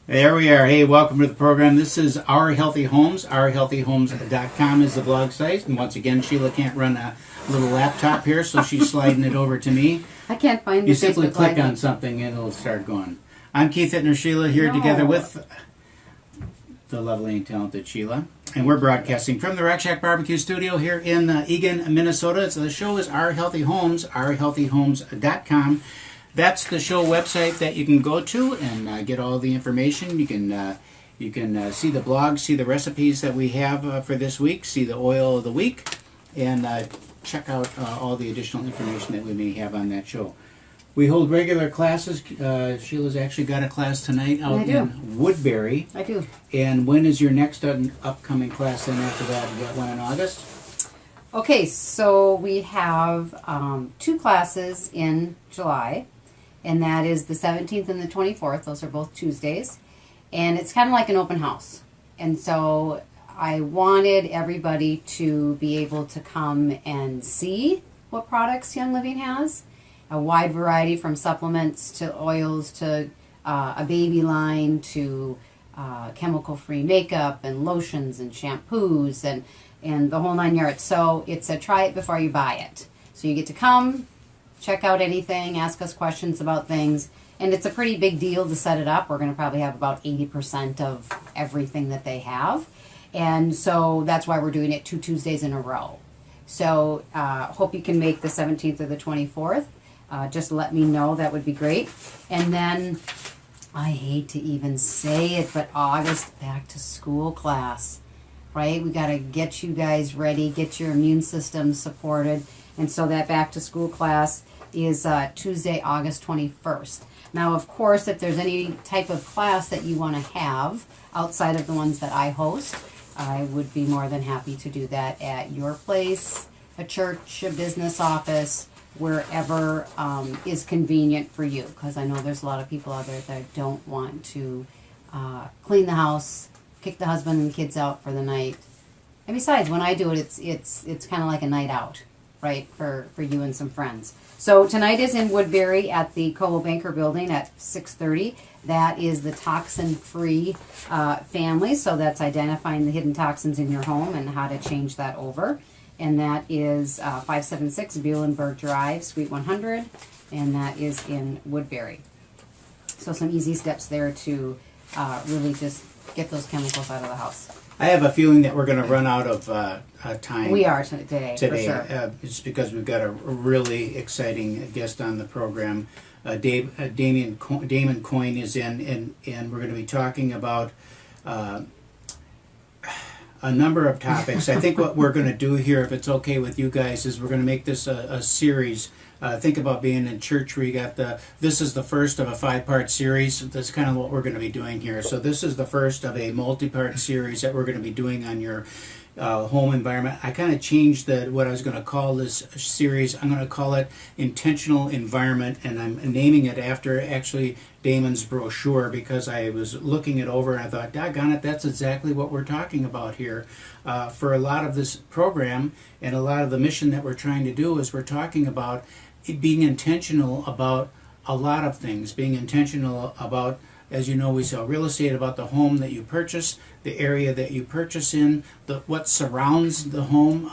There we are. Hey, welcome to the program. This is Our Healthy Homes. OurHealthyHomes.com is the blog site. And once again, Sheila can't run a little laptop here, so she's sliding it over to me. I can't find the You simply Facebook click Live. on something and it'll start going. I'm Keith Hittner, Sheila, here together with the lovely and talented Sheila. And we're broadcasting from the Rack Shack Barbecue Studio here in Eagan, Minnesota. So the show is Our Healthy Homes, OurHealthyHomes.com. That's the show website that you can go to and get all the information. You can see the blog, see the recipes that we have for this week, see the oil of the week, and check out all the additional information that we may have on that show. We hold regular classes. Sheila's actually got a class tonight out in Woodbury. I do. And when is your next upcoming class then after that? You got one in August? Okay, so we have 2 classes in July, and that is the 17th and the 24th. Those are both Tuesdays. And it's kind of like an open house. And so I wanted everybody to be able to come and see what products Young Living has. A wide variety from supplements to oils to a baby line to chemical-free makeup and lotions and shampoos and the whole 9 yards. So it's a try it before you buy it. So you get to come, check out anything, ask us questions about things, and it's a pretty big deal to set it up. We're going to probably have about 80% of everything that they have. And so that's why we're doing it 2 Tuesdays in a row. So hope you can make the 17th or the 24th. Just let me know. That would be great. And then, I hate to even say it, but August back to school class, right? We got to get you guys ready, get your immune system supported. And so that back to school class is Tuesday, August 21st. Now, of course, if there's any type of class that you want to have outside of the ones that I host, I would be more than happy to do that at your place, a church, a business office, wherever is convenient for you, because I know there's a lot of people out there that don't want to clean the house, kick the husband and kids out for the night. And besides, when I do it, it's kind of like a night out, right, for you and some friends. So tonight is in Woodbury at the Coldwell Banker Building at 6:30. That is the toxin-free family, so that's identifying the hidden toxins in your home and how to change that over. And that is 576 Buehlenberg Drive, Suite 100, and that is in Woodbury. So some easy steps there to really just get those chemicals out of the house. I have a feeling that we're going to run out of time. We are today. For sure. It's because we've got a really exciting guest on the program. Damon Coyne is in, and we're going to be talking about a number of topics. I think what we're going to do here, if it's okay with you guys, is we're going to make this a series. Think about being in church where you got this is the first of a 5-part series. That's kind of what we're going to be doing here. So this is the first of a multi-part series that we're going to be doing on your home environment. I kind of changed what I was going to call this series. I'm going to call it Intentional Environment, and I'm naming it after actually Damon's brochure, because I was looking it over and I thought, doggone it, that's exactly what we're talking about here. For a lot of this program and a lot of the mission that we're trying to do is we're talking about being intentional about a lot of things, being intentional about, as you know, we sell real estate, about the home that you purchase, the area that you purchase in, what surrounds the home,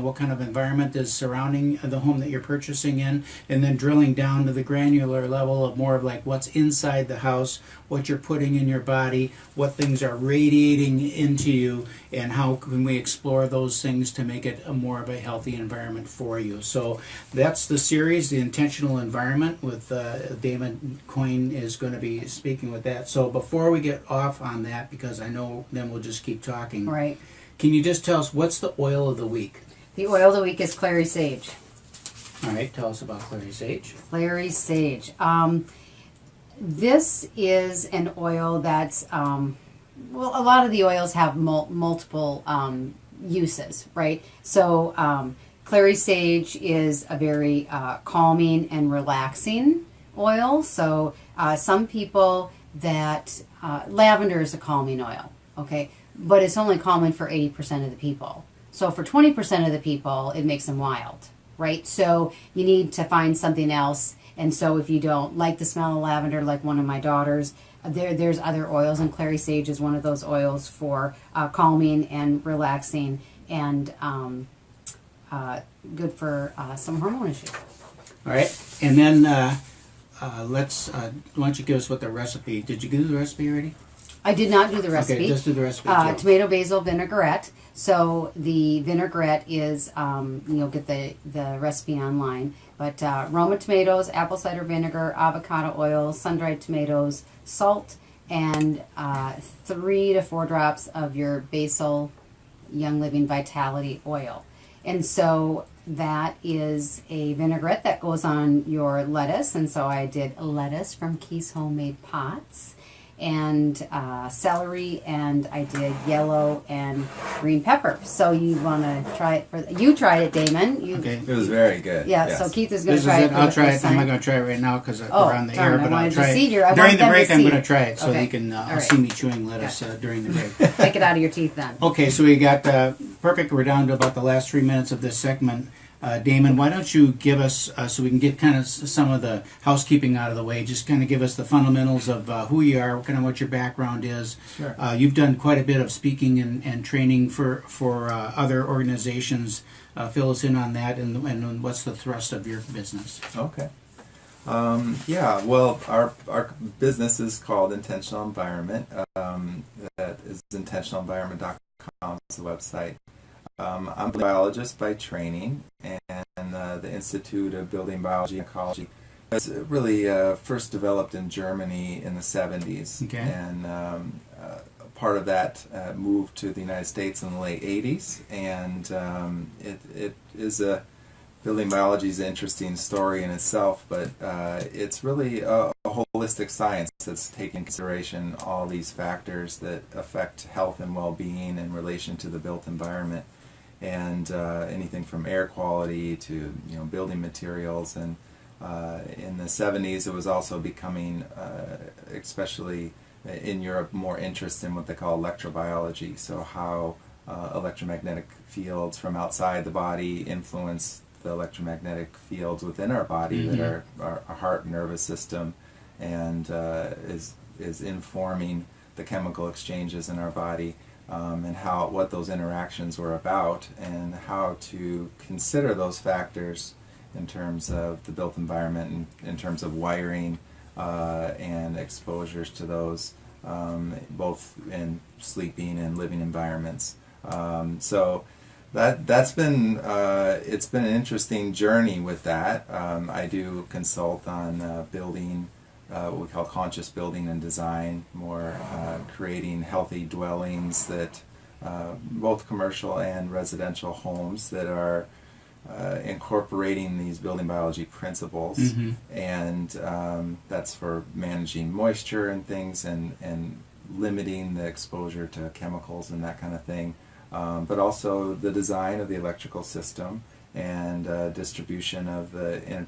what kind of environment is surrounding the home that you're purchasing in, and then drilling down to the granular level of more of like what's inside the house, what you're putting in your body, what things are radiating into you, and how can we explore those things to make it more of a healthy environment for you. So that's the series, The Intentional Environment, with Damon Coyne is going to be speaking with that. So before we get off on that, because I know then we'll just keep talking. Right. Can you just tell us what's the oil of the week? The oil of the week is clary sage. All right, tell us about clary sage. Clary sage. This is an oil that's, well, a lot of the oils have multiple uses, right? So clary sage is a very calming and relaxing oil. So some people lavender is a calming oil, okay? But it's only calming for 80% of the people. So for 20% of the people, it makes them wild, right? So you need to find something else. And so if you don't like the smell of lavender, like one of my daughters, there's other oils, and clary sage is one of those oils for calming and relaxing, and good for some hormone issues. All right, and then let's. Why don't you give us what the recipe? Did you do the recipe already? I did not do the recipe. Okay, just do the recipe. Tomato basil vinaigrette. So the vinaigrette is, you'll get the recipe online. But Roma tomatoes, apple cider vinegar, avocado oil, sun-dried tomatoes, salt, and 3 to 4 drops of your basil Young Living Vitality oil. And so that is a vinaigrette that goes on your lettuce. And so I did lettuce from Keith's Homemade Pots, and celery, and I did yellow and green pepper. So you want to try it you tried it, Damon. Okay. It was very good. Yeah, yes. so Keith is going This to try is it. it. I'll try it. this I'm not time. going to try it right now because we're on the darn, air, I but wanted I'll to try see it. your- I During want the them to break, I'm see. going to try it so Okay. they can All right. see me chewing lettuce during the break. Take it out of your teeth then. Okay, so we got perfect. We're down to about the last 3 minutes of this segment. Damon, why don't you give us, so we can get kind of some of the housekeeping out of the way, just kind of give us the fundamentals of who you are, kind of what your background is. Sure. You've done quite a bit of speaking and training for other organizations. Fill us in on that, and what's the thrust of your business? Okay. Yeah, well, our business is called Intentional Environment. That is intentionalenvironment.com is the website. I'm a biologist by training, and the Institute of Building Biology and Ecology was really first developed in Germany in the 70s. Okay. And part of that moved to the United States in the late 80s, and it is a building biology is an interesting story in itself, but it's really a holistic science that's taking into consideration all these factors that affect health and well-being in relation to the built environment, and anything from air quality to building materials. And in the 70s, it was also becoming, especially in Europe, more interest in what they call electrobiology. So how electromagnetic fields from outside the body influence the electromagnetic fields within our body that are our heart and nervous system, and is informing the chemical exchanges in our body, and what those interactions were about, and how to consider those factors in terms of the built environment, and in terms of wiring and exposures to those, both in sleeping and living environments. So that's been it's been an interesting journey with that. I do consult on building what we call conscious building and design, more creating healthy dwellings that both commercial and residential homes that are incorporating these building biology principles, and that's for managing moisture and things, and limiting the exposure to chemicals and that kind of thing. But also the design of the electrical system, and distribution of the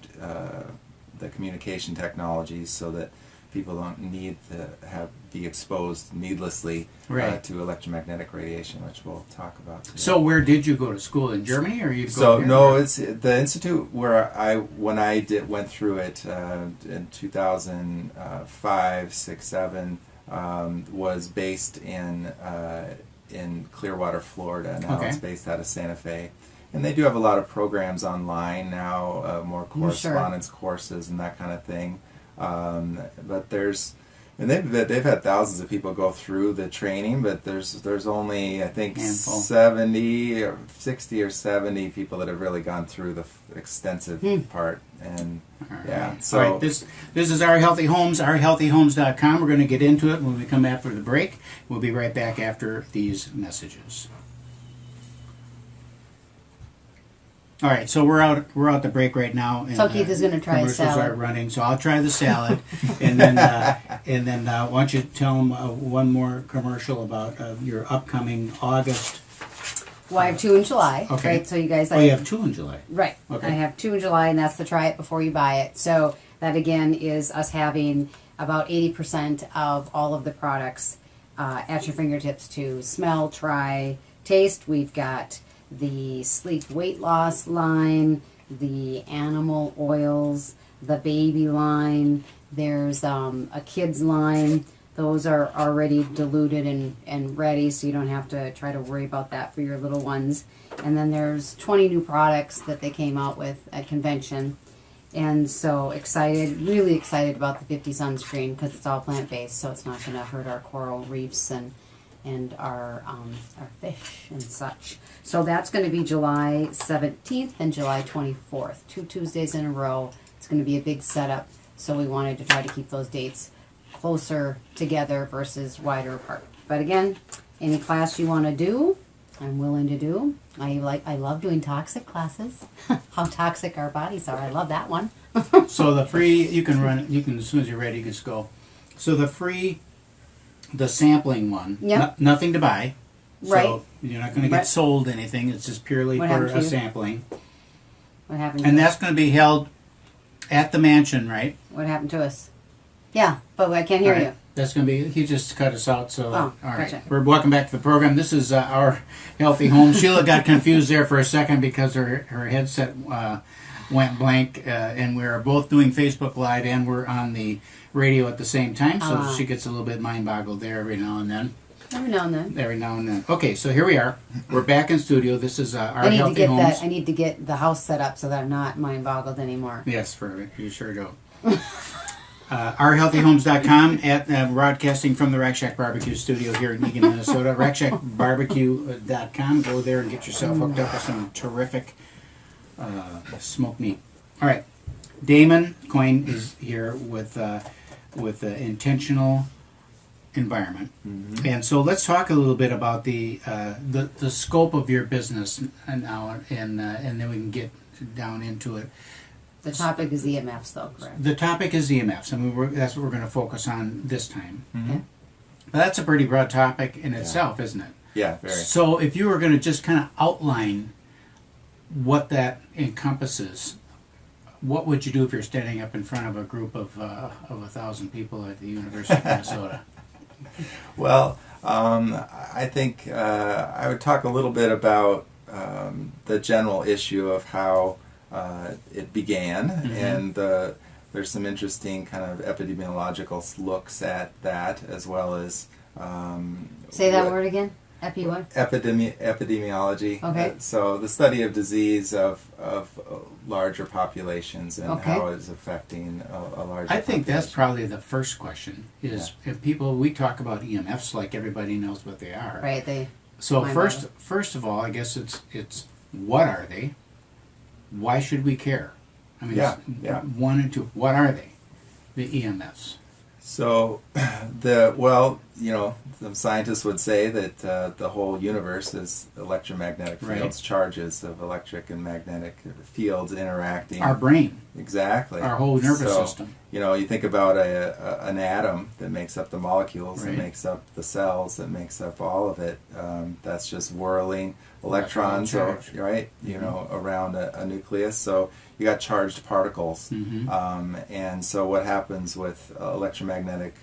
communication technologies, so that people don't need to be exposed needlessly to electromagnetic radiation, which we'll talk about today. So where did you go to school? In Germany, or you? It's the institute where when I went through it in 2005, 6, 7, was based in Clearwater, Florida. Now it's based out of Santa Fe. And they do have a lot of programs online now, more correspondence courses and that kind of thing. But they've had thousands of people go through the training, but there's only, I think, 70 or 60 or 70 people that have really gone through the extensive part. And so all right, this is Our Healthy Homes, ourhealthyhomes.com. We're going to get into it when we come after the break. We'll be right back after these messages. All right, so we're out the break right now. And, So Keith is going to try a commercials salad. are running, so I'll try the salad, and then why don't you tell them one more commercial about your upcoming August. Well, I have 2 in July. Okay. Right, so you guys. You have 2 in July. Right. Okay. I have 2 in July, and that's the try it before you buy it. So that again is us having about 80% of all of the products at your fingertips to smell, try, taste. We've got the sleep weight loss line, the animal oils, the baby line. There's a kids line. Those are already diluted and ready, so you don't have to try to worry about that for your little ones. And then there's 20 new products that they came out with at convention. And so excited, really excited about the 50 sunscreen because it's all plant-based, so it's not going to hurt our coral reefs and our fish and such. So that's going to be July 17th and July 24th, 2 Tuesdays in a row. It's going to be a big setup, so we wanted to try to keep those dates closer together versus wider apart. But again, any class you want to do, I'm willing to do. I love doing toxic classes. How toxic our bodies are. I love that one. So the free, you can run it, you can, as soon as you're ready, you can just go. So the sampling one, Yep. Nothing to buy. Right. So you're not going to get Right. sold anything. It's just purely What for happened to a you? sampling. What happened? And to that's going to be held at the mansion, right? What happened to us? Yeah, but I can't hear All right. you. That's going to be, he just cut us out, so, Oh, all right. gotcha. We're welcome back to the program. This is our Healthy Home. Sheila got confused there for a second because her headset went blank, and we're both doing Facebook Live and we're on the radio at the same time, so she gets a little bit mind-boggled there every now and then. Every now and then. Every now and then. Okay, so here we are. We're back in studio. This is our I need to Healthy get Homes. I need to get the house set up so that I'm not mind boggled anymore. Yes, you sure do. OurHealthyHomes.com at broadcasting from the Rack Shack Barbecue Studio here in Eagan, Minnesota. RackShackBarbecue.com. Go there and get yourself hooked up with some terrific smoked meat. All right, Damon Coyne is here with Intentional Environment, and so let's talk a little bit about the scope of your business now, and then we can get down into it. The topic is EMFs, though, correct? The topic is EMFs. I mean, that's what we're going to focus on this time. Okay. But that's a pretty broad topic in itself, isn't it? Yeah, very. So if you were going to just kind of outline what that encompasses, what would you do if you're standing up in front of a group of 1,000 people at the University of Minnesota? Well, I think I would talk a little bit about the general issue of how it began, and there's some interesting kind of epidemiological looks at that, as well as Say that word again. Epi what? Epidemiology. Okay. So the study of disease of larger populations and Okay. how it's affecting a larger. I think that's population. probably the first question. Is if we talk about EMFs like everybody knows what they are. Right. They. So Mind first of all, I guess it's what are they? Why should we care? I mean, Yeah, it's yeah. 1 and 2. What are they? The EMFs. So, some scientists would say that the whole universe is electromagnetic fields, Right. charges of electric and magnetic fields interacting. Our brain, Exactly. our whole nervous So, system. You think about an atom that makes up the molecules, Right. that makes up the cells, that makes up all of it. That's just whirling electrons, Electron charge. right? Around a nucleus. So you got charged particles, and so what happens with electromagnetic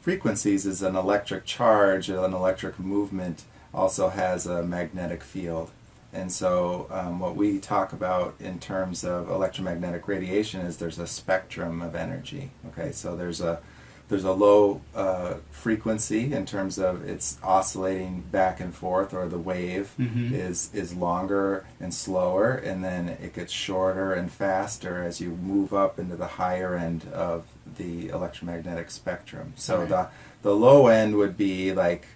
frequencies is an electric charge, an electric movement also has a magnetic field. And so what we talk about in terms of electromagnetic radiation is there's a spectrum of energy. Okay, so there's a low frequency in terms of it's oscillating back and forth, or the wave is longer and slower, and then it gets shorter and faster as you move up into the higher end of the electromagnetic spectrum. So Right. the low end would be like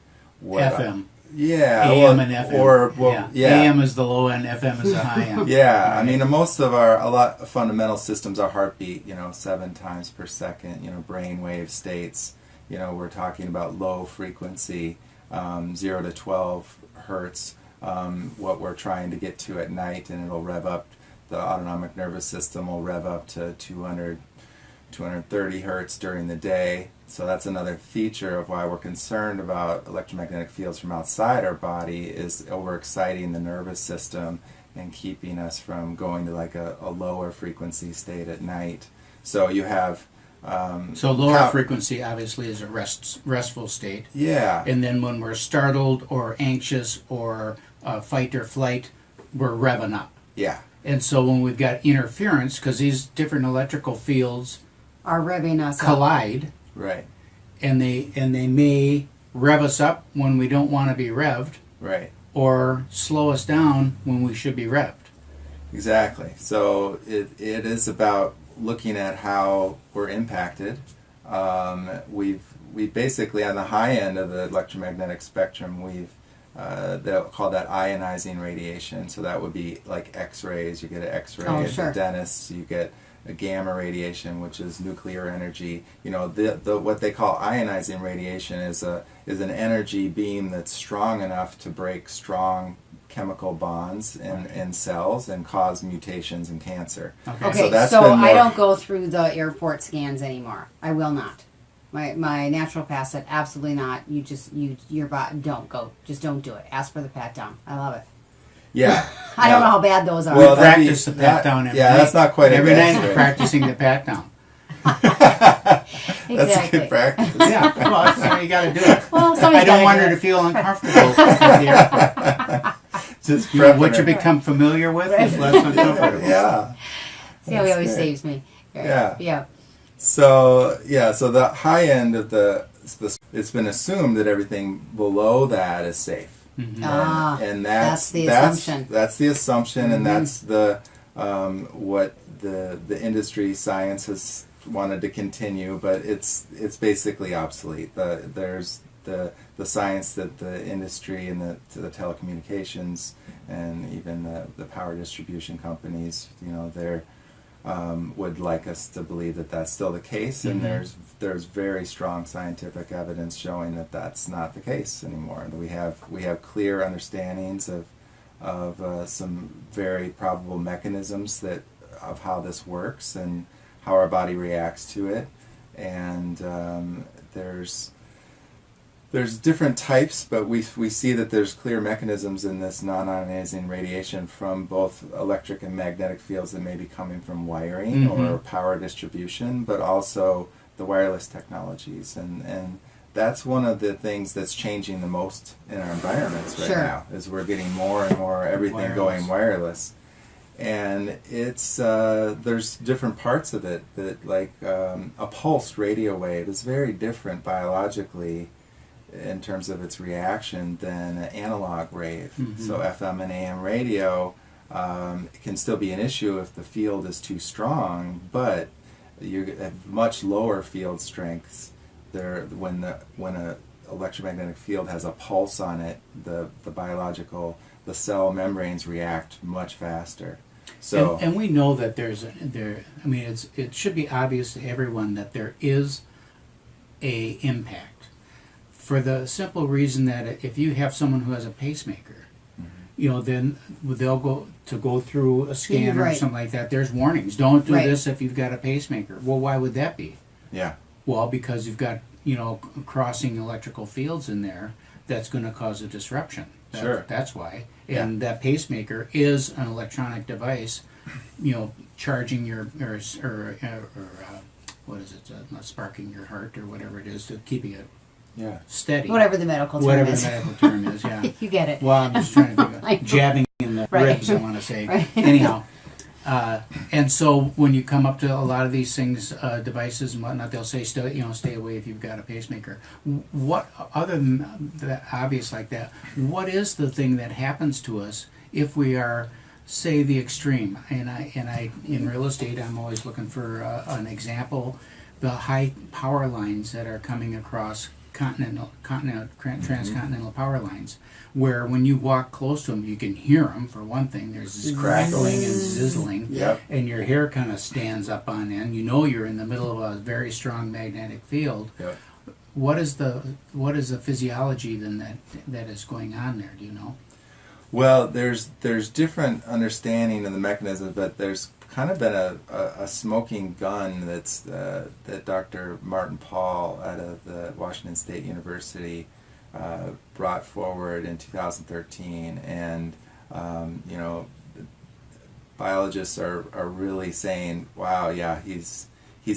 what FM. yeah, AM and FM. or AM is the low end, FM is the high end. yeah, I Right. mean, most of a lot of fundamental systems are heartbeat, 7 times per second, brainwave states. We're talking about low frequency, 0 to 12 hertz, what we're trying to get to at night, and it'll rev up, the autonomic nervous system will rev up to 230 hertz during the day. So that's another feature of why we're concerned about electromagnetic fields from outside our body, is overexciting the nervous system and keeping us from going to like a lower frequency state at night. So you have So lower frequency obviously is a restful state. Yeah. And then when we're startled or anxious or fight or flight, we're revving up. Yeah. And so when we've got interference, because these different electrical fields Are revving us up. collide, Right. and they may rev us up when we don't want to be revved, Right. or slow us down when we should be revved. Exactly. So it is about looking at how we're impacted. We basically, on the high end of the electromagnetic spectrum, they'll call that ionizing radiation. So that would be like X-rays. You get an X-ray Oh, at sure. the dentist. You get a gamma radiation, which is nuclear energy. You know, the what they call ionizing radiation is an energy beam that's strong enough to break strong chemical bonds in cells and cause mutations and cancer. Okay, So that's so been more- I don't go through the airport scans anymore. I will not. My naturopath said absolutely not. Your body don't go. Just don't do it. Ask for the pat down. I love it. Yeah. I don't know how bad those are. Well, that'd Practice be- the pat that- down every yeah, night. that's not quite every advanced, night. right? Practicing the pat down. That's a Exactly. good practice. Yeah, well, that's how you got to do it. Well, I somebody's don't gotta want do her it. to feel uncomfortable at the airport. Just You know, prepping what you her. become familiar with is less uncomfortable. Yeah. See how he That's always great. saves me. Yeah. Yeah. So the high end of it's been assumed that everything below that is safe. Ah, And that's the assumption. That's the assumption, and that's the what the industry science has wanted to continue, but it's basically obsolete. There's the science that the industry and the telecommunications and even the power distribution companies, you know, they're would like us to believe that that's still the case, and there's very strong scientific evidence showing that that's not the case anymore. We have clear understandings of some very probable mechanisms of how this works and how our body reacts to it, and there's different types, but we see that there's clear mechanisms in this non-ionizing radiation from both electric and magnetic fields that may be coming from wiring or power distribution, but also the wireless technologies. And that's one of the things that's changing the most in our environments right Sure. now, is we're getting more and more everything going wireless. And it's there's different parts of it that, like a pulsed radio wave is very different biologically in terms of its reaction than an analog wave. So FM and AM radio can still be an issue if the field is too strong, but you have much lower field strengths there when a electromagnetic field has a pulse on it. The cell membranes react much faster. So And we know that it should be obvious to everyone that there is a impact. For the simple reason that if you have someone who has a pacemaker, you know, then they'll go through a scan or Right. something like that. There's warnings. Don't do Right. this if you've got a pacemaker. Well, why would that be? yeah. Well, because you've got, you know, crossing electrical fields in there that's going to cause a disruption. Sure. That's why. Yeah. And that pacemaker is an electronic device, you know, charging your what is it? Not sparking your heart or whatever it is, to keeping it Yeah. steady. Whatever the medical term Whatever is. the medical term is. Yeah. You get it. Well, I'm just trying to think I know. of jabbing in the Right. ribs, I want to say. Right. Anyhow, and so when you come up to a lot of these things, devices and whatnot, they'll say, stay away if you've got a pacemaker. What, other than that, obvious like that, what is the thing that happens to us if we are, say, the extreme? And I in real estate, I'm always looking for an example. The high power lines that are coming across transcontinental power lines, where when you walk close to them, you can hear them. For one thing, there's this crackling and sizzling, Yep. and your hair kind of stands up on end. You know you're in the middle of a very strong magnetic field. Yep. What is the physiology then that is going on there? Do you know? Well, there's different understanding of the mechanism, but there's kind of been a smoking gun that Dr. Martin Paul out of the Washington State University brought forward in 2013, and you know, biologists are really saying, wow, yeah, he's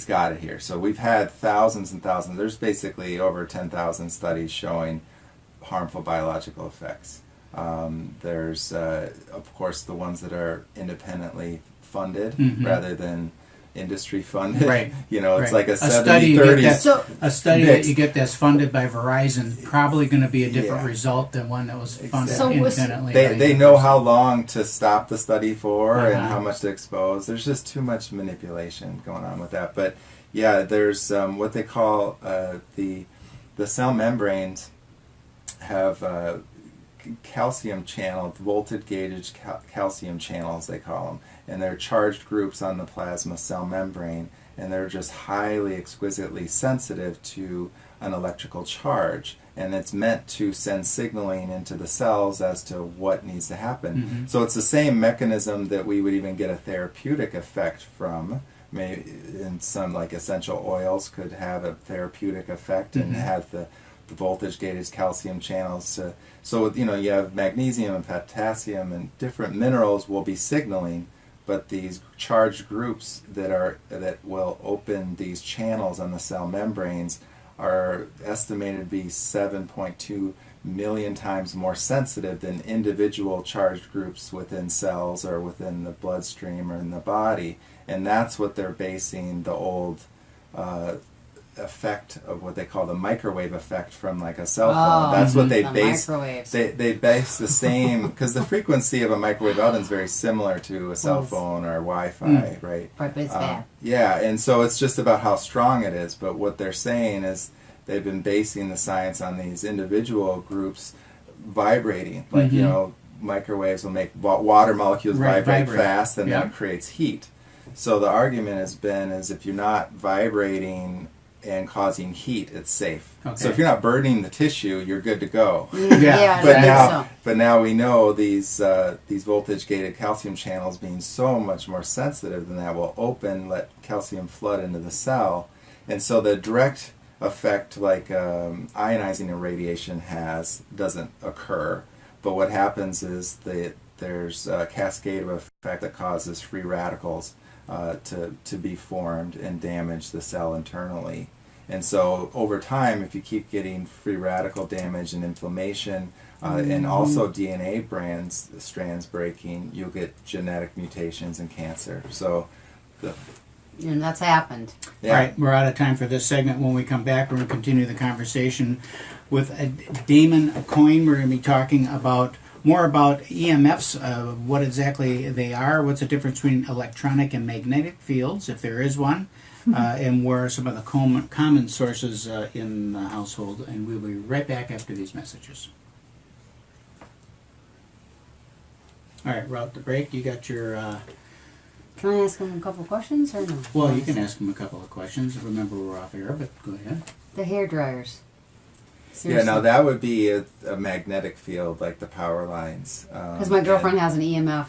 got it here. So we've had thousands and thousands. There's basically over 10,000 studies showing harmful biological effects There's, of course, the ones that are independently funded Mhm. rather than industry funded. Right. You know, it's Right. like a study you get 70-30. that- So- a study mix. that you get that's funded by Verizon probably going to be a different Yeah. result than one that was funded Exactly. So was- independently. They, by they the know university. how long to stop the study for and Uh-huh. how much to expose. There's just too much manipulation going on with that. But yeah, there's what they call the cell membranes have calcium channel, voltage gated calcium channels, they call them, and they're charged groups on the plasma cell membrane, and they're just highly exquisitely sensitive to an electrical charge, and it's meant to send signaling into the cells as to what needs to happen. Mhm. So it's the same mechanism that we would even get a therapeutic effect from. Maybe in some, like essential oils could have a therapeutic effect and Mhm. have the voltage gated calcium channels. So you know, you have magnesium and potassium and different minerals will be signaling, but these charged groups that will open these channels on the cell membranes are estimated to be 7.2 million times more sensitive than individual charged groups within cells or within the bloodstream or in the body, and that's what they're basing the old effect of what they call the microwave effect from like a cell phone. Oh, That's what they the base. microwaves. They base the same because the frequency of a microwave oven is very similar to a cell Yes. phone or Wi-Fi, Mm. right? Right, but it's bad. Yeah, and so it's just about how strong it is. But what they're saying is they've been basing the science on these individual groups vibrating. Like, you Mhm. know, microwaves will make water molecules Right, vibrate vibrate. fast, and Yeah. then it creates heat. So the argument has been is if you're not vibrating and causing heat, it's safe. Okay. So if you're not burning the tissue, you're good to go. Yeah, But I now, think so. but now we know these voltage-gated calcium channels being so much more sensitive than that will let calcium flood into the cell, and so the direct effect like ionizing irradiation doesn't occur. But what happens is that there's a cascade of effect that causes free radicals to be formed and damage the cell internally. And so over time, if you keep getting free radical damage and inflammation, and also DNA strands breaking, you'll get genetic mutations and cancer. So, And that's happened. yeah. All right, we're out of time for this segment. When we come back, we're going to continue the conversation with Damon Coyne. We're going to be talking more about EMFs, what exactly they are, what's the difference between electronic and magnetic fields, if there is one, and where are some of the common sources in the household. And we'll be right back after these messages. All right, we're out the break. You got your... Can I ask him a couple questions or no? well, you can ask him a couple of questions. Remember, we're off air, but go ahead. The hair dryers. Yeah, now that would be a magnetic field, like the power lines. Because my girlfriend has an EMF,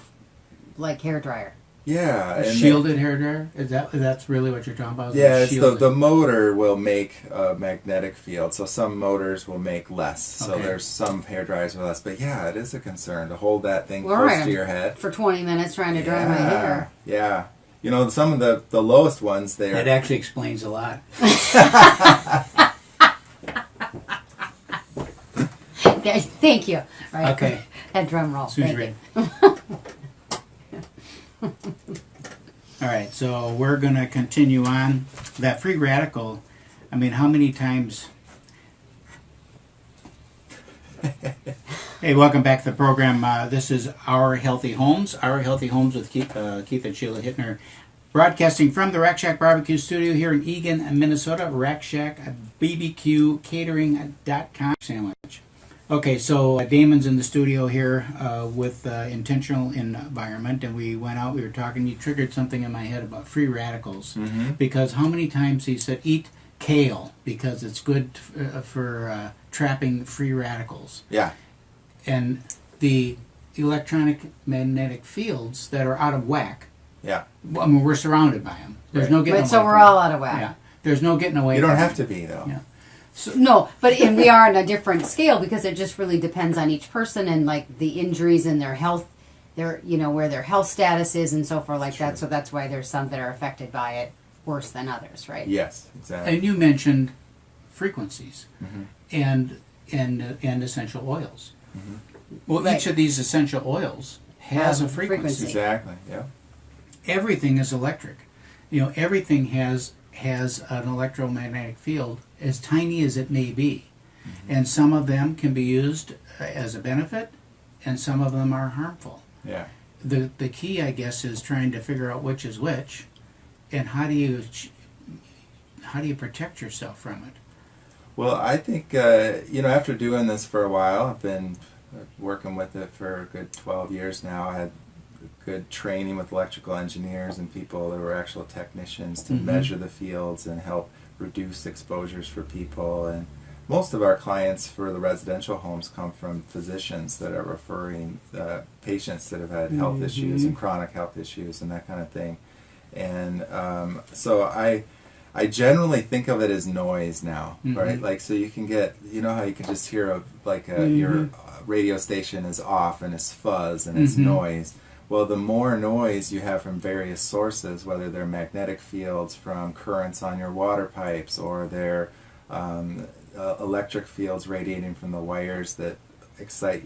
like hair dryer. Yeah. A and shielded hairdryer? That's really what you're talking about? Is Yeah, it it's shielded? the motor will make a magnetic field. So some motors will make less. So Okay. there's some hair dryers with less. But yeah, it is a concern to hold that thing Well, close right. to your head. For 20 minutes trying to dry my Yeah, hair. Yeah. You know, some of the lowest ones, That actually explains a lot. Okay, thank you. Right. Okay. That drum roll. Sue's Thank ready. you. All right, so we're going to continue on. That free radical, I mean, how many times... Hey, welcome back to the program. This is Our Healthy Homes. Our Healthy Homes with Keith and Sheila Hittner. Broadcasting from the Rack Shack Barbecue Studio here in Eagan, Minnesota. Rack Shack BBQ Catering.com sandwich. Okay, so Damon's in the studio here with Intentional Environment, and we went out, we were talking, you triggered something in my head about free radicals. Mm-hmm. Because how many times he said, eat kale, because it's good for trapping free radicals. Yeah. And the electronic magnetic fields that are out of whack, Yeah. I mean, we're surrounded by them. There's Right. no getting But away so we're from all it. out of whack. Yeah. There's no getting away You don't from have it. to be, though. Yeah. No, and we are on a different scale because it just really depends on each person and like the injuries and their health, where their health status is and so forth like that. So that's why there's some that are affected by it worse than others, right? Yes, exactly. And you mentioned frequencies Mhm. and essential oils. Mhm. Well, Right. each of these essential oils has a frequency. Exactly. Yeah. Everything is electric. Everything has an electromagnetic field, as tiny as it may be. And some of them can be used as a benefit, and some of them are harmful. Yeah. The key, I guess, is trying to figure out which is which, and how do you protect yourself from it. Well, I think after doing this for a while, I've been working with it for a good 12 years now. I had good training with electrical engineers and people that were actual technicians to measure the fields and help reduce exposures for people. And most of our clients for the residential homes come from physicians that are referring patients that have had health issues and chronic health issues and that kind of thing. And so I generally think of it as noise now, right? Like, so you can get, how you can just hear your radio station is off and it's fuzz and it's noise. Well, the more noise you have from various sources, whether they're magnetic fields from currents on your water pipes or they're electric fields radiating from the wires that excite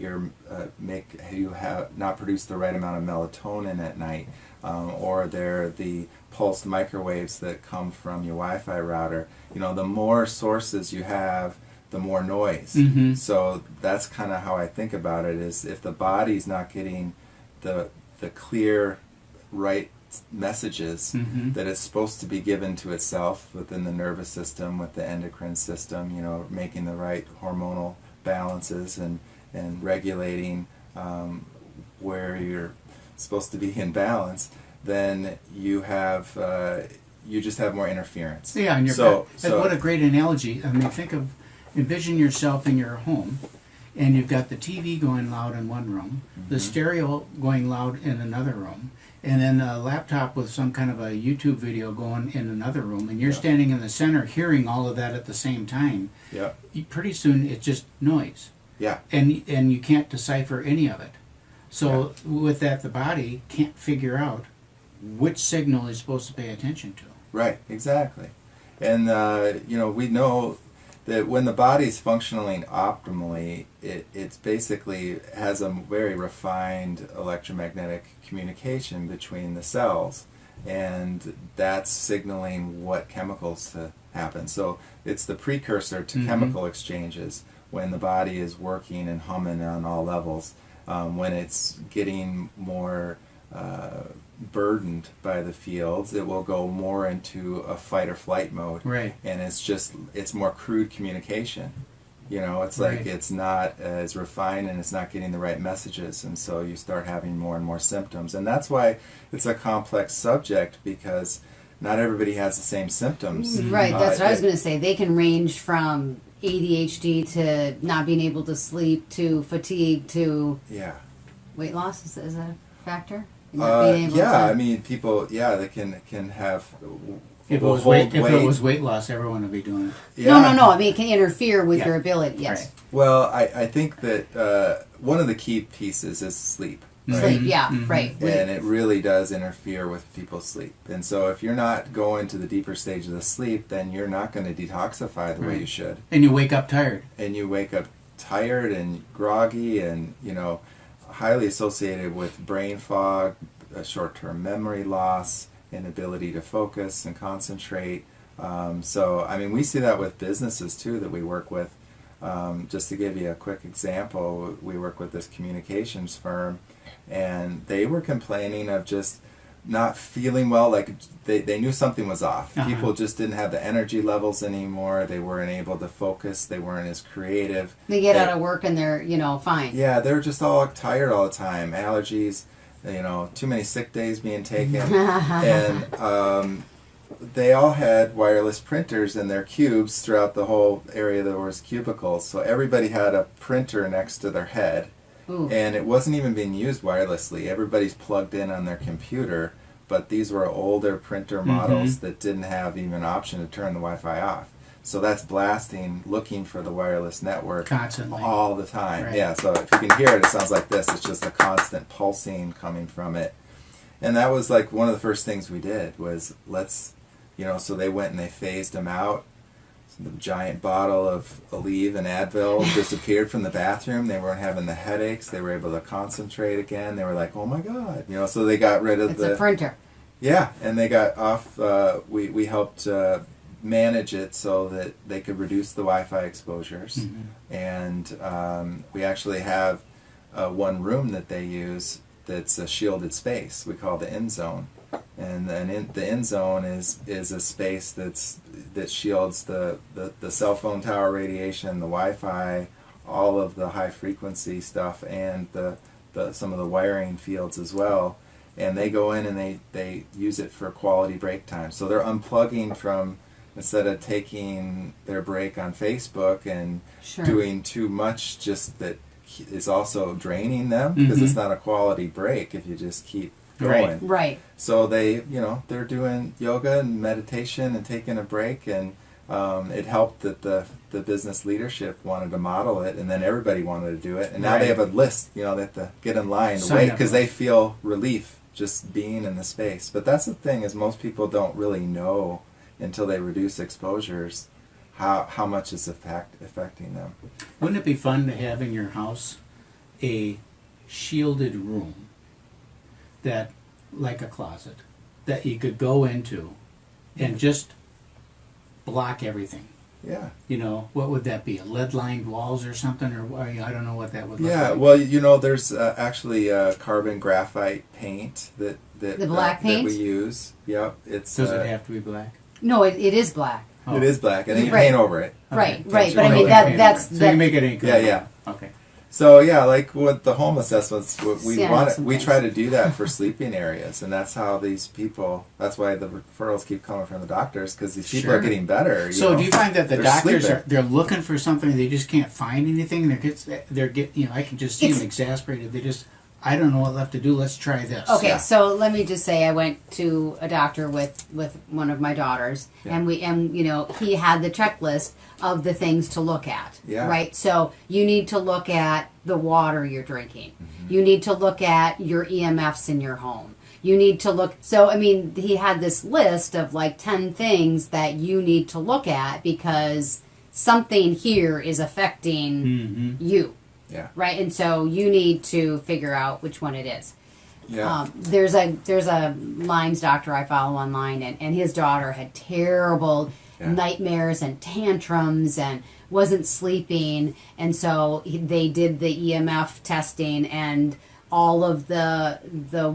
make you not produce the right amount of melatonin at night, or they're the pulsed microwaves that come from your Wi-Fi router. The more sources you have, the more noise. So that's kind of how I think about it, is if the body's not getting the clear, right messages that it's supposed to be given to itself within the nervous system, with the endocrine system, making the right hormonal balances and regulating where you're supposed to be in balance, then you have you just have more interference. Yeah, and so what a great analogy. I mean, envision yourself in your home, and you've got the TV going loud in one room, the stereo going loud in another room, and then a laptop with some kind of a YouTube video going in another room, and you're standing in the center hearing all of that at the same time. Yeah. Pretty soon it's just noise. Yeah. And you can't decipher any of it. So with that, the body can't figure out which signal is supposed to pay attention to. Right, exactly. And we know that when the body's functioning optimally, it's basically has a very refined electromagnetic communication between the cells, and that's signaling what chemicals to happen. So it's the precursor to chemical exchanges when the body is working and humming on all levels. When it's getting more burdened by the fields, it will go more into a fight or flight mode. Right. And it's more crude communication. It's like it's not as refined and it's not getting the right messages, and so you start having more and more symptoms. And that's why it's a complex subject, because not everybody has the same symptoms. Right, that's what I was going to say. They can range from ADHD to not being able to sleep to fatigue to weight loss. Is that a factor? I mean, people, they can have. If it was weight loss, everyone would be doing it. Yeah. No. I mean, it can interfere with your ability. Yes. Right. Well, I think that one of the key pieces is sleep. Right? Sleep, right. And it really does interfere with people's sleep. And so if you're not going to the deeper stage of the sleep, then you're not going to detoxify the way you should. And you wake up tired. And you wake up tired and groggy and, highly associated with brain fog, short-term memory loss, inability to focus and concentrate. So, I mean, we see that with businesses, too, that we work with. Just to give you a quick example, we work with this communications firm, and they were complaining of just not feeling well, like they knew something was off. People just didn't have the energy levels anymore. They weren't able to focus. They weren't as creative. They get out of work and they're, fine. Yeah, they're just all tired all the time. Allergies, too many sick days being taken. And they all had wireless printers in their cubes throughout the whole area. There was cubicles. So everybody had a printer next to their head. Ooh. And it wasn't even being used wirelessly. Everybody's plugged in on their computer, but these were older printer models that didn't have even an option to turn the Wi-Fi off. So that's blasting, looking for the wireless network constantly, all the time. Right. Yeah, so if you can hear it, it sounds like this. It's just a constant pulsing coming from it. And that was like one of the first things we did was so they went and they phased them out. the giant bottle of Aleve and Advil disappeared from the bathroom. They weren't having the headaches. They were able to concentrate again. They were like, "Oh my God!" So they got rid of it's a printer. Yeah, and they got off. We helped manage it so that they could reduce the Wi-Fi exposures, and we actually have one room that they use that's a shielded space. We call the end zone. And then the end zone is a space that shields the cell phone tower radiation, the Wi-Fi, all of the high frequency stuff, and some of the wiring fields as well. And they go in and they use it for quality break time. So they're unplugging from, instead of taking their break on Facebook and doing too much, just that is also draining them, because it's not a quality break if you just keep going. Right. So they're doing yoga and meditation and taking a break, and it helped that the business leadership wanted to model it, and then everybody wanted to do it, and now they have a list. They have to get in line to wait because they feel relief just being in the space. But that's the thing, is most people don't really know until they reduce exposures how much it's affecting them. Wouldn't it be fun to have in your house a shielded room that, like a closet, that you could go into and just block everything? Yeah. What would that be? Lead-lined walls or something? Or I don't know what that would look like. Yeah, well, there's actually carbon graphite paint that the black paint that we use. Yep. Does it have to be black? No, it is black. Oh. It is black, and then you paint over it. Right, Okay. right. But I mean, that's... So you can make it ink. Yeah. Okay. So like with the home assessments, we sometimes. try to do that for sleeping areas, and that's how these people. That's why the referrals keep coming from the doctors, because these people are getting better. So do you find that the They're doctors sleeping. they're looking for something, they just can't find anything? They're getting I can just see them exasperated. They just, I don't know what left to do. Let's try this. Okay, so let me just say, I went to a doctor with one of my daughters, and he had the checklist of the things to look at. Yeah. Right. So you need to look at the water you're drinking. You need to look at your EMFs in your home. You need to look. So I mean, he had this list of like 10 things that you need to look at because something here is affecting you. Yeah. Right, and so you need to figure out which one it is. Yeah. There's a Lyme's doctor I follow online, and his daughter had terrible nightmares and tantrums and wasn't sleeping, and so they did the EMF testing, and all of the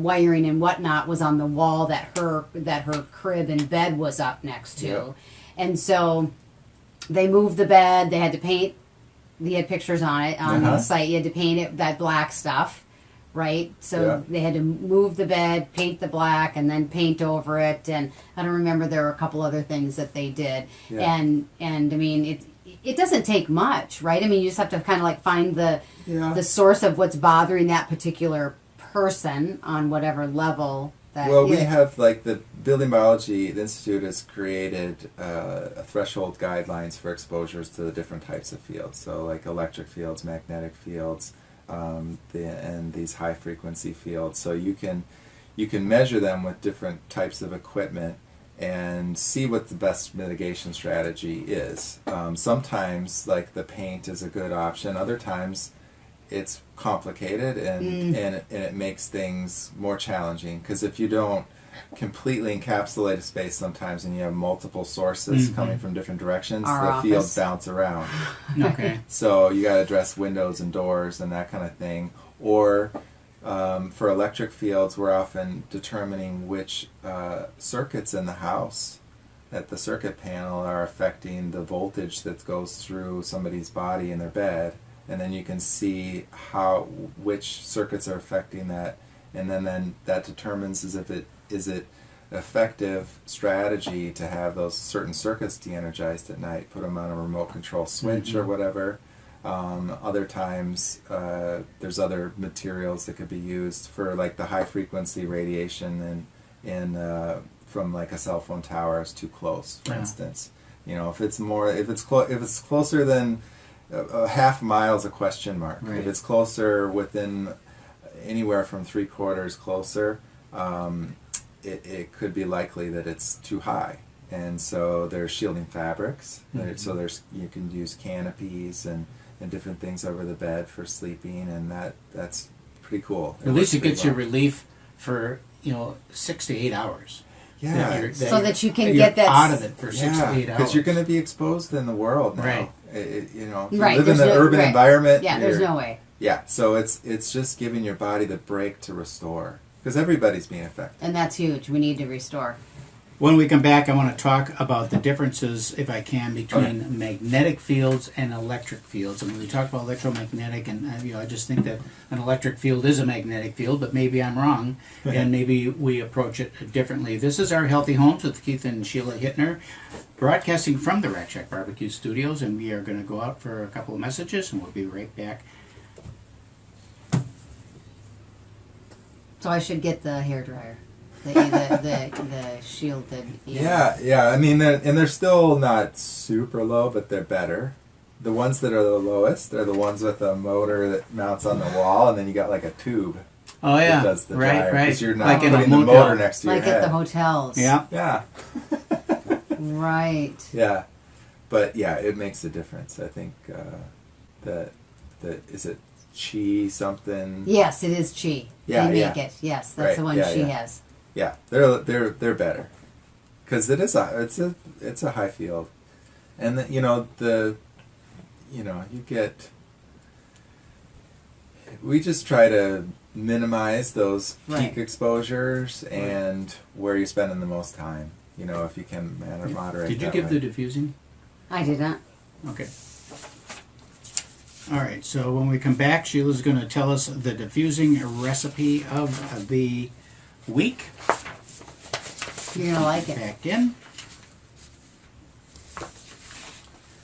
wiring and whatnot was on the wall that her crib and bed was up next to, and so they moved the bed. They had to paint. He had pictures on it on the site. You had to paint it that black stuff, right? So they had to move the bed, paint the black, and then paint over it. And I don't remember, there were a couple other things that they did. Yeah. And I mean, it doesn't take much, right? I mean, you just have to kind of like find the source of what's bothering that particular person on whatever level. We have the Building Biology Institute has created a threshold guidelines for exposures to the different types of fields. So like electric fields, magnetic fields, and these high frequency fields. So you can measure them with different types of equipment and see what the best mitigation strategy is. Sometimes the paint is a good option. Other times it's complicated and it makes things more challenging, because if you don't completely encapsulate a space sometimes and you have multiple sources coming from different directions, the fields bounce around. Okay. So you got to address windows and doors and that kind of thing. Or for electric fields, we're often determining which circuits in the house at the circuit panel are affecting the voltage that goes through somebody's body in their bed. And then you can see which circuits are affecting that, and then that determines is it effective strategy to have those certain circuits de-energized at night, put them on a remote control switch or whatever. Other times there's other materials that could be used for the high frequency radiation and from a cell phone tower is too close, for instance. If it's closer than a half mile is a question mark. Right. If it's closer, within anywhere from 3/4 closer, it could be likely that it's too high. And so there's shielding fabrics. So you can use canopies and different things over the bed for sleeping, and that's pretty cool. At least it gets you relief for 6 to 8 hours. Yeah, so that you can you're get that out of it for 6 to 8 hours. because you're going to be exposed in the world now. Right. If you Right. live in an urban environment. Yeah, there's no way. Yeah, so it's just giving your body the break to restore, because everybody's being affected. And that's huge. We need to restore. When we come back, I want to talk about the differences, if I can, between magnetic fields and electric fields. And when we talk about electromagnetic, and I just think that an electric field is a magnetic field, but maybe I'm wrong, and maybe we approach it differently. This is Our Healthy Homes with Keith and Sheila Hittner, broadcasting from the Rack Shack Barbecue Studios, and we are going to go out for a couple of messages, and we'll be right back. So I should get the hairdryer. The shielded. Yeah. I mean, they're still not super low, but they're better. The ones that are the lowest are the ones with a motor that mounts on the wall, and then you got like a tube. Oh yeah, that does the right. Because you're not like in putting a the motor next to your like head. at the hotels. Yeah. Yeah. Right. Yeah, but yeah, it makes a difference. I think that is it Chi something. Yes, it is Chi. Yeah, they make it. Yes, that's Right, the one yeah, she yeah. has. Yeah, they're better, because it's a high field, and we just try to minimize those peak Right. exposures and where you're spending the most time. If you can moderate. Did you that give way. the diffusing? I did not. Okay. All right, so when we come back, Sheila's going to tell us the diffusing recipe of the week. You're gonna like it. Back in.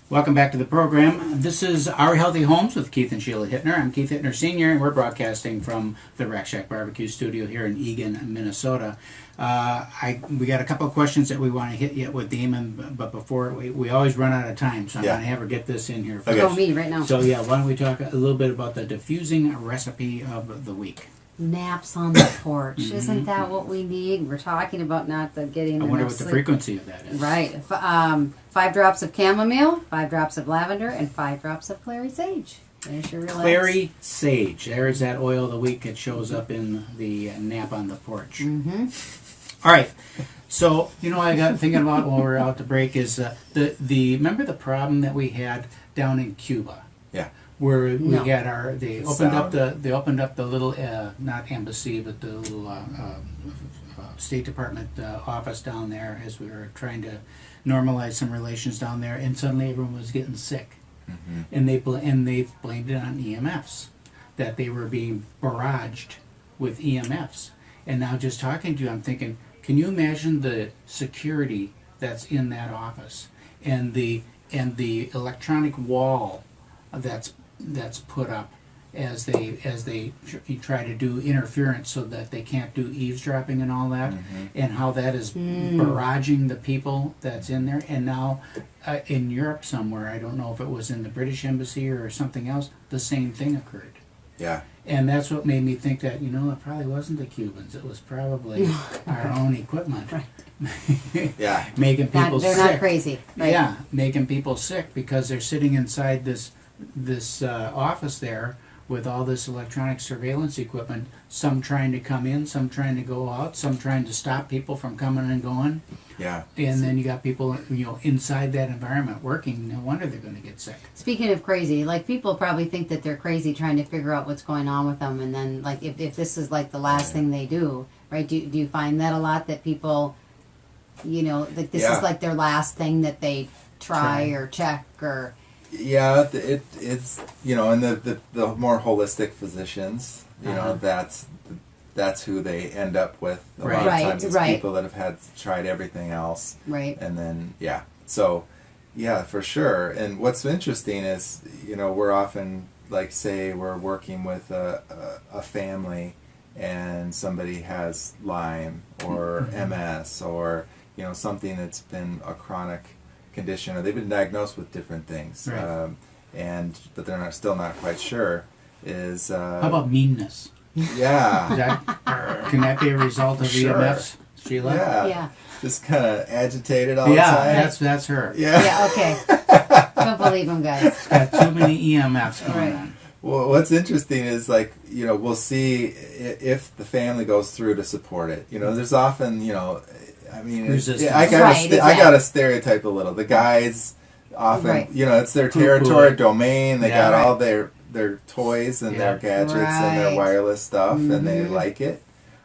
Welcome back to the program. This is Our Healthy Homes with Keith and Sheila Hittner. I'm Keith Hittner Sr., and we're broadcasting from the Rack Shack Barbecue Studio here in Eagan, Minnesota. We got a couple of questions that we want to hit yet with Damon, but before, we always run out of time, so I'm going to have her get this in here first. Go me right now. So yeah, why don't we talk a little bit about the diffusing recipe of the week? Naps on the porch. Isn't that what we need? We're talking about not getting I enough wonder what the sleep. frequency of that is. Right. 5 drops of chamomile, 5 drops of lavender, and 5 drops of clary sage. There's your relax. Clary sage. There's that oil of the week that shows up in the nap on the porch. Mm-hmm. All right. So, I got thinking about while we were out to break is remember the problem that we had down in Cuba? Yeah. Where we No. had they opened up the little not embassy but the little State Department office down there as we were trying to normalize some relations down there, and suddenly everyone was getting sick, and they blamed it on EMFs, that they were being barraged with EMFs. And now just talking to you, I'm thinking, can you imagine the security that's in that office and the electronic wall that's put up as they try to do interference so that they can't do eavesdropping and all that, and how that is barraging the people that's in there. And now in Europe somewhere, I don't know if it was in the British Embassy or something else, the same thing occurred. Yeah. And that's what made me think that, it probably wasn't the Cubans. It was probably our own equipment. Right. Yeah. Making people They're sick. not crazy. Right? Yeah, making people sick because they're sitting inside this office there with all this electronic surveillance equipment, some trying to come in, some trying to go out, some trying to stop people from coming and going. Yeah. And then you got people, inside that environment working. No wonder they're going to get sick. Speaking of crazy, people probably think that they're crazy trying to figure out what's going on with them, and then if this is the last thing they do, right? Do you find that a lot, that people, this is their last thing that they try or check or? Yeah, it's and the more holistic physicians, that's who they end up with. A lot of times it's people that have tried everything else. Right. And then, so, for sure. And what's interesting is, we're often, say we're working with a family and somebody has Lyme or MS or, something that's been a chronic condition, or they've been diagnosed with different things. Right. But they're still not quite sure. How about meanness? Yeah. Can that be a result of Sure. EMFs? Sheila? Yeah. Yeah. Just kind of agitated all the time. Yeah, that's her. Yeah. Yeah, okay. Don't believe him, guys. Got too many EMFs going Right. on. Well, what's interesting is, like, you know, we'll see if the family goes through to support it. You know, there's often, you know, I mean, Resistance. I Right, got to stereotype a little. The guys often, Right. you know, it's their Poo-poo territory, it. domain. They Yeah, got right. all their toys and their gadgets and their Right. wireless stuff, and they like it.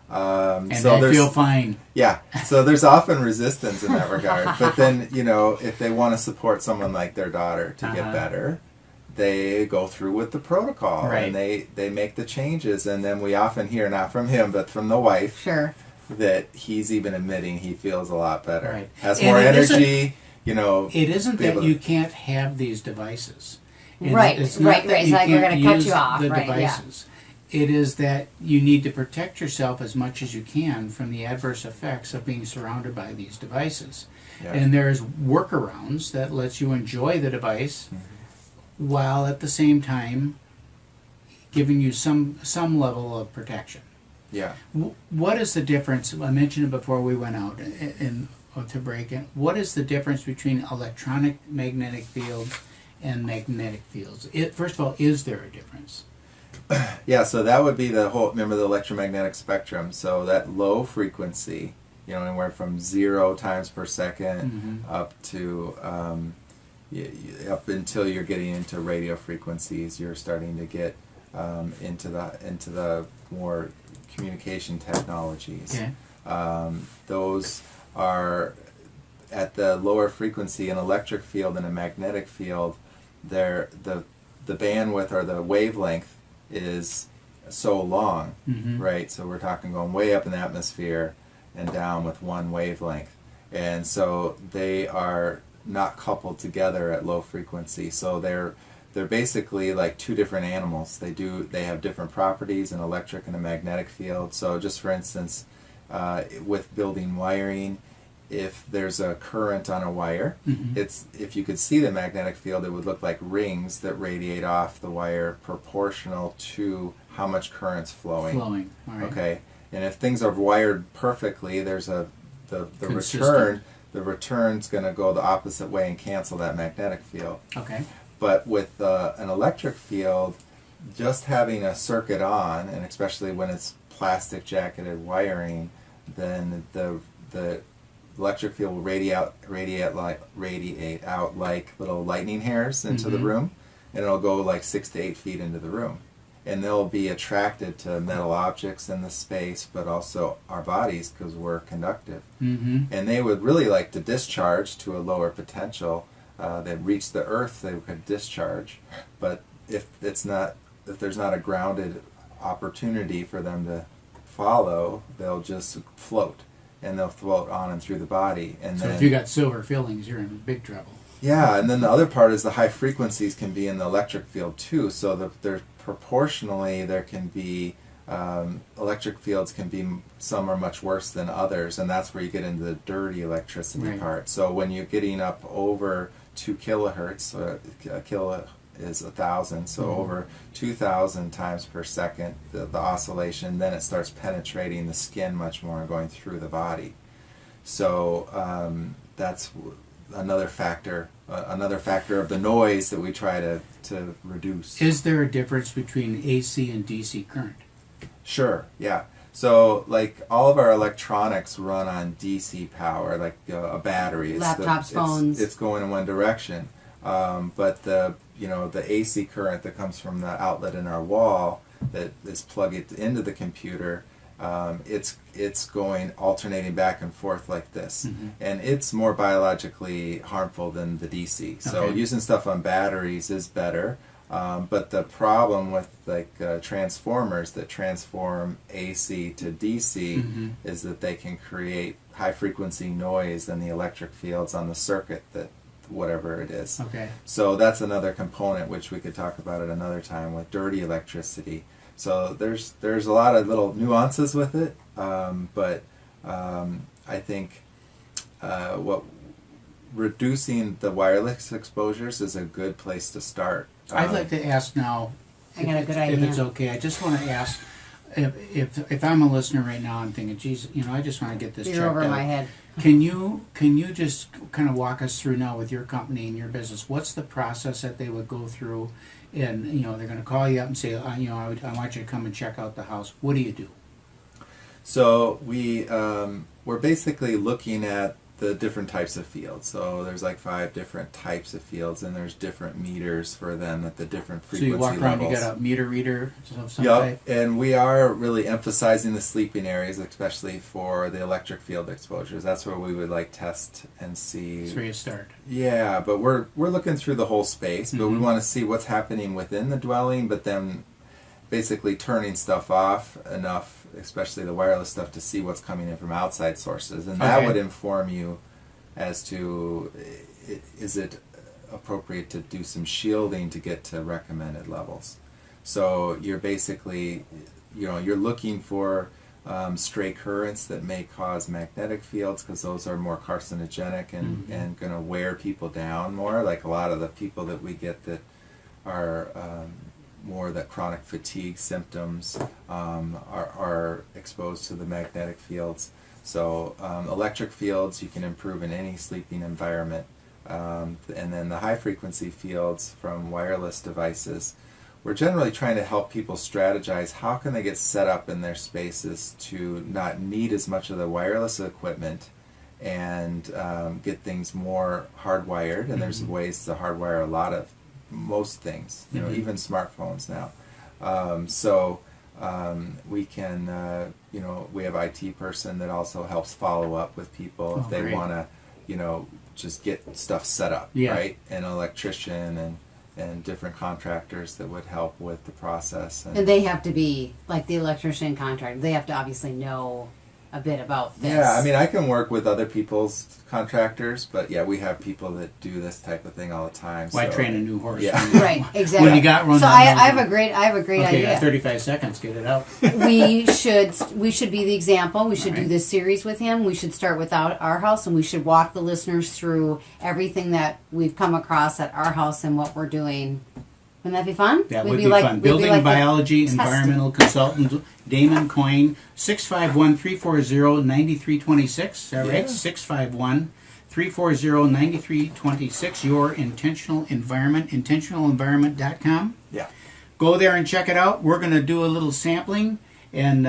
And So they there's feel fine. yeah, so there's often resistance in that regard. But then, you know, if they want to support someone like their daughter to get better, they go through with the protocol Right. and they make the changes. And then we often hear, not from him, but from the wife, Sure. that he's even admitting he feels a lot better, Right. has And more it isn't- energy. You know, It isn't be that able to- you can't have these devices. And Right, it's not right, that right. It's you like we're can't gonna cut use you off, the right, yeah. devices. It is that you need to protect yourself as much as you can from the adverse effects of being surrounded by these devices. Yeah. And there's workarounds that lets you enjoy the device while at the same time giving you some level of protection. yeah. What is the difference? I mentioned it before we went out to break in. What is the difference between electronic magnetic fields and magnetic fields? First of all, is there a difference? Yeah, so that would be the whole, remember the electromagnetic spectrum. So that low frequency, you know, anywhere from 0 times per second up to, up until you're getting into radio frequencies, you're starting to get into the more communication technologies. Okay. Those are at the lower frequency, an electric field and a magnetic field. The bandwidth or the wavelength is so long, right? So we're talking going way up in the atmosphere and down with one wavelength, and so they are not coupled together at low frequency. So they're basically like two different animals. They have different properties, an electric and a magnetic field. So just for instance, with building wiring, if there's a current on a wire, if you could see the magnetic field, it would look like rings that radiate off the wire proportional to how much current's flowing. All right. Okay, and if things are wired perfectly, there's the Consistent. the return's going to go the opposite way and cancel that magnetic field. Okay. But with an electric field, just having a circuit on, and especially when it's plastic jacketed wiring, then the electric field will radiate out like little lightning hairs into the room, and it'll go like 6 to 8 feet into the room, and they'll be attracted to metal objects in the space, but also our bodies because we're conductive, and they would really like to discharge to a lower potential. They reach the earth, they could discharge, but if there's not a grounded opportunity for them to follow, they'll just float, and they'll float on and through the body. And So then, if you got silver fillings, you're in big trouble. yeah, and then the other part is the high frequencies can be in the electric field too. So there proportionally there can be electric fields can be, some are much worse than others, and that's where you get into the dirty electricity Right. part. So when you're getting up over 2 kilohertz, a kilo is 1,000, so over 2,000 times per second, the oscillation, then it starts penetrating the skin much more and going through the body. So that's another factor of the noise that we try to reduce. Is there a difference between AC and DC current? Sure, yeah. So, like, all of our electronics run on DC power, like a battery. Laptops, phones. It's going in one direction. But the AC current that comes from the outlet in our wall that is plugged into the computer, it's going alternating back and forth like this, and it's more biologically harmful than the DC. So Okay. using stuff on batteries is better. But the problem with transformers that transform AC to DC is that they can create high frequency noise in the electric fields on the circuit, that whatever it is. Okay. So that's another component which we could talk about at another time with dirty electricity. So there's a lot of little nuances with it, but I think reducing the wireless exposures is a good place to start. I'd like to ask now, I got a good if idea. it's okay, I just want to ask, if I'm a listener right now, I'm thinking, geez, I just want to get this checked You're over out. my head. Can you just kind of walk us through now with your company and your business? What's the process that they would go through? And they're going to call you up and say, I want you to come and check out the house. What do you do? So we're basically looking at the different types of fields. So there's like 5 different types of fields, and there's different meters for them at the different frequency levels. So you walk around, levels. you got a meter reader of some Yep, type? and we are really emphasizing the sleeping areas, especially for the electric field exposures. That's where we would like test and see. That's where you start. Yeah, but we're looking through the whole space, but we Mhm. want to see what's happening within the dwelling, but then basically turning stuff off enough, especially the wireless stuff, to see what's coming in from outside sources, and that Okay. would inform you as to is it appropriate to do some shielding to get to recommended levels. So you're basically, you're looking for stray currents that may cause magnetic fields, because those are more carcinogenic and, and going to wear people down more. Like a lot of the people that we get that are more the chronic fatigue symptoms are exposed to the magnetic fields. So electric fields you can improve in any sleeping environment. And then the high frequency fields from wireless devices, we're generally trying to help people strategize how can they get set up in their spaces to not need as much of the wireless equipment and get things more hardwired. And there's ways to hardwire a lot of most things, even smartphones now. We can, we have IT person that also helps follow up with people if they want to, just get stuff set up, right? And an electrician and different contractors that would help with the process. And they have to be, like the electrician contractor, they have to obviously know a bit about this. Yeah, I mean, I can work with other people's contractors, but yeah, we have people that do this type of thing all the time. Why train a new horse? Yeah. Right, exactly. When you got one, so I have a great okay, idea. 35 seconds, get it out. we should be the example. We should do this series with him. We should start with our house, and we should walk the listeners through everything that we've come across at our house and what we're doing. Wouldn't that be fun? That would be fun. Building biology, environmental consultant, Damon Coyne, 651-340-9326. Is that right? 651-340-9326. Your Intentional Environment, intentionalenvironment.com. Yeah. Go there and check it out. We're going to do a little sampling, and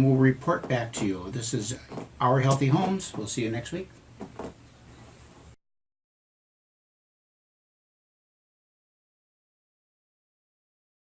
we'll report back to you. This is Our Healthy Homes. We'll see you next week.